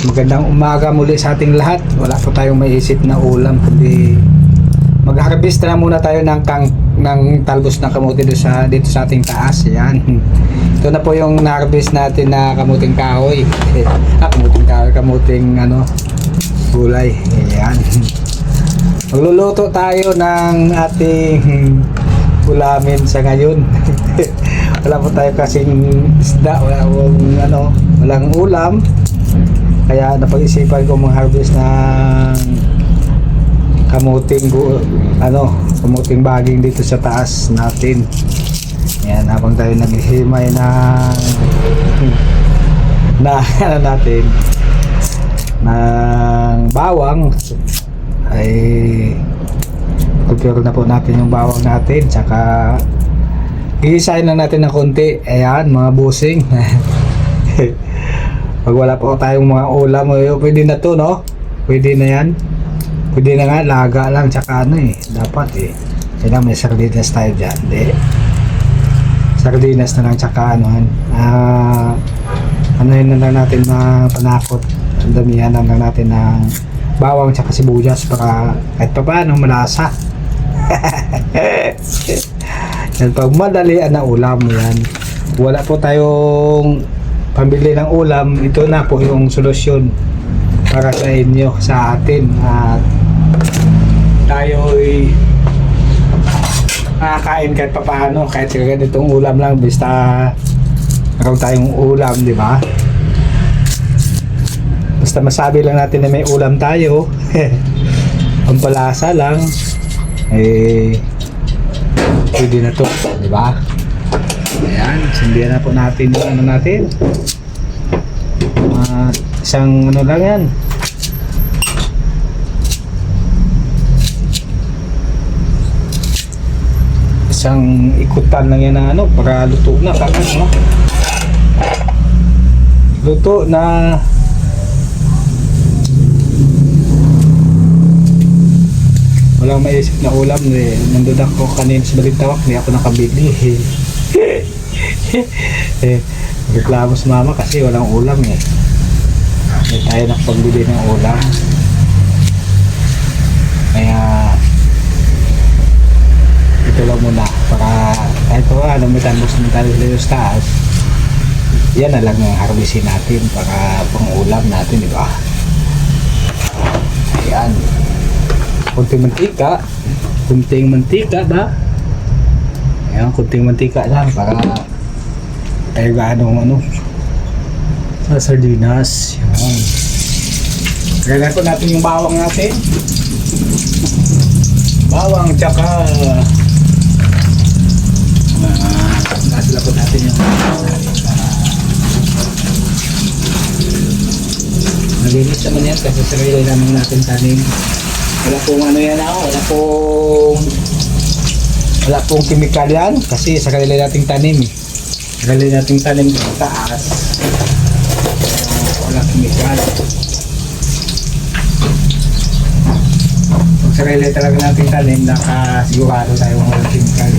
Magandang umaga muli sa ating lahat. Wala po tayong maiisip na ulam kundi mag-harvest na muna tayo ng talbos ng kamote dito sa ating taas. Yan. Ito na po yung na-harvest natin na kamuting kahoy. Kamuting kahoy, kamuting gulay. Yan. Magluluto tayo ng ating ulamin sa ngayon. Wala po tayo kasing isda, walang ulam. Kaya napag-isipan ko mag-harvest ng kamuting baging dito sa taas natin. Yan, habang tayo naghihimay natin ng bawang, ay prepare na po natin yung bawang natin, tsaka iisahin lang natin ng konti. Ayan mga busing. Pag wala po tayong mga ulam, pwede na to, no? Pwede na yan. Pwede na nga, laga lang, tsaka dapat kailangan may sardinas tayo dyan. Sardinas na lang, tsaka yun na lang natin na panakot. Damihan na lang natin ng bawang tsaka sibuyas para kahit pa paano malasa. Yan, pag madalian na ulam yan, wala po tayong pambili ng ulam, ito na po yung solusyon para sa inyo, sa atin, at tayo'y makakain kahit pa paano, kahit ganitong ulam lang, basta meron tayong ulam, di ba? Basta masabi lang natin na may ulam tayo, pampalasa lang, pwede na to, di ba? Ayan, sindihan na po natin yung natin. Isang lang yan. Isang ikutan lang yan na para luto na kagad, no? Luto na. Walang maisip na ulam nandun ako kanina sa Balintawak, hindi ako nakabili. Reklamo sa mama kasi walang ulam Hindi tayo nakapagbili ng ulam. Kaya ito lang muna para kahit pa may talbos ng talbos taas, yan na lang ang harvestin natin para pang ulam natin, di ba? Ayan, kunting mantika ba? Ayan, kunting mantika lang para tayo sa sardinas. Yan. Lagyan po natin yung bawang natin. Bawang tsaka nasila po natin yung malinis naman yan kasi sarili naman natin tanim. Wala pong chemical yan kasi sarili nating tanim Sarili nating tanim sa taas. Wala chemical. Pag sarili talaga nating tanim, nakasigurado tayo walang chemical.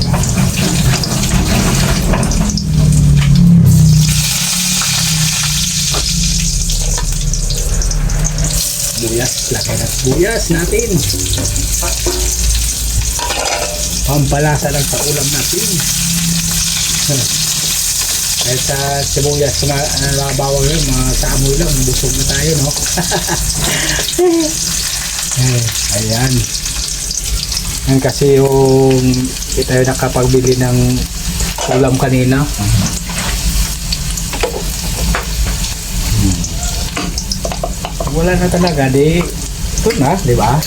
Buyas, lagay na buyas natin. Pampalasa lang sa ulam natin. Kahit sa sibuyas, bawang yun, mga sa amoy lang, busog na tayo, no? Ayan. Yan kasi yung tayo nakapagbili ng ulam kanina. Wala na talaga, ito na, di ba?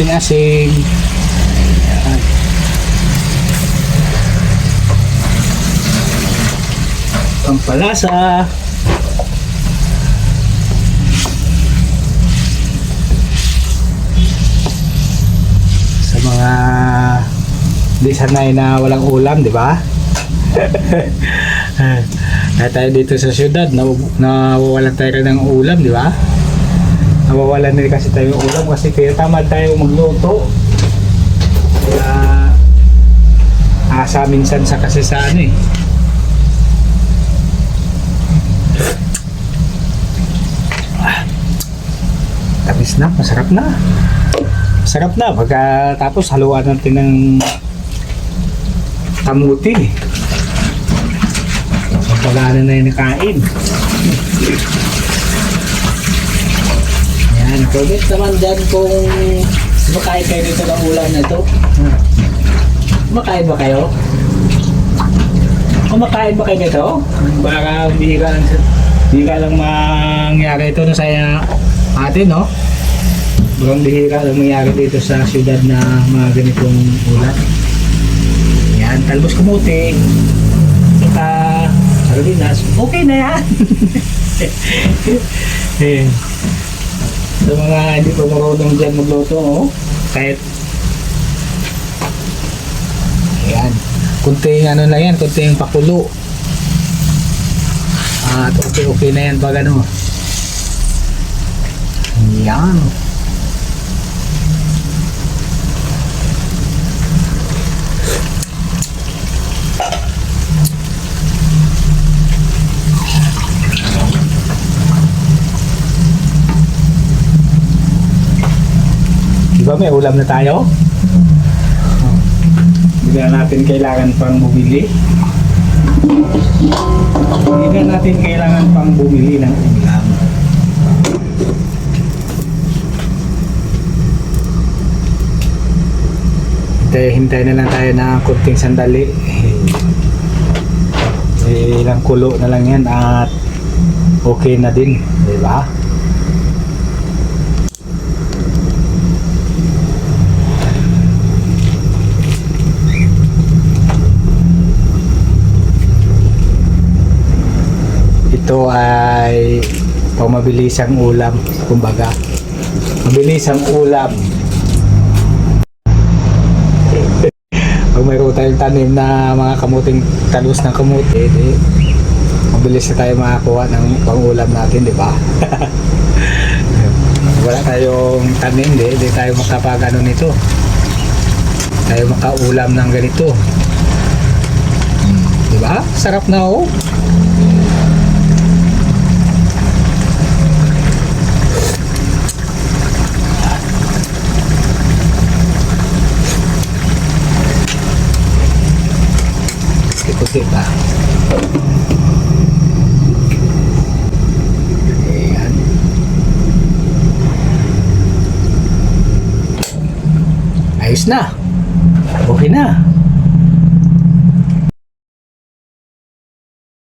konting asin. Ayan. pampalasa. Sa mga di sanay na walang ulam, di ba? Kaya tayo dito sa syudad, nawawalan tayo ng ulam, di ba? Nawawalan din kasi tayo ng ulam kasi kaya tamad tayo magluto. Kaya asa minsan sa kasi sa ano eh. Tapos na, masarap na. Masarap na. Pagkatapos haluan natin ng kamuti. Pagkagana na yung nakain. Yan. Comment naman dyan kung makain kayo dito ng ulam na ito. Makain ba kayo? Kumakain ba kayo nito? Baka bihira lang mangyari ito na sa atin, no? Baka bihira lang mangyari dito sa syudad na mga ganitong ulam. Yan, talbos kamuti. Saka sardinas. Okay na yan. Sa mga hindi pa marunong dyan magluto, oh. Kahit ayan. Kunting ano lang yan, kunting pakulo. At okay na yan pag ano. Yan. Diba may ulam na tayo? Hindi na natin kailangan pang bumili. Hindi na natin kailangan pang bumili ng ulam. Hintay na lang tayo na kunting sandali. Ilang kulo na lang yan at okay na din, di ba? Ito ay pamabilisang ulam, kumbaga. Mabilisang ulam. Pag mayroon tayong tanim na mga kamuting talbos ng kamuti, mabilis na tayo makakuha ng pang-ulam natin, di ba? Wala tayong tanim, di tayo makapagano nito. Tayo makaulam ng ganito. Di ba? Sarap na, oh. Diba? Ayan. Ayos na. Okay na.